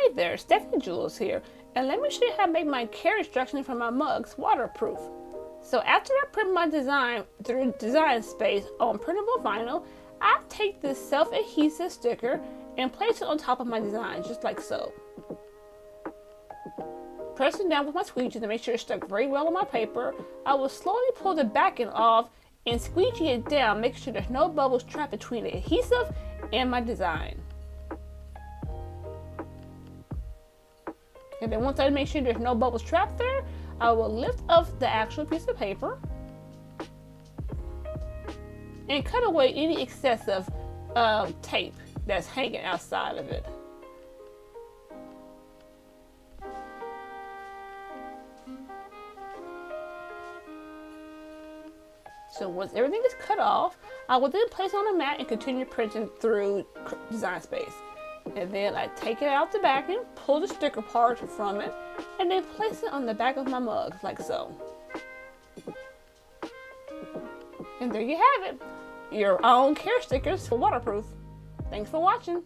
Hey there, Steffy Jewels here, and let me show you how to make my care instructions for my mugs waterproof. So after I print my design through Design Space on printable vinyl, I take this self-adhesive sticker and place it on top of my design, just like so. Pressing down with my squeegee to make sure it's stuck very well on my paper, I will slowly pull the backing off and squeegee it down, making sure there's no bubbles trapped between the adhesive and my design. And then once I make sure there's no bubbles trapped there, I will lift up the actual piece of paper and cut away any excessive tape that's hanging outside of it. So once everything is cut off, I will then place it on a mat and continue printing through Design Space. And then I take it out the backing, pull the sticker part from it, and then place it on the back of my mug, like so. And there you have it, your own care stickers for waterproof. Thanks for watching.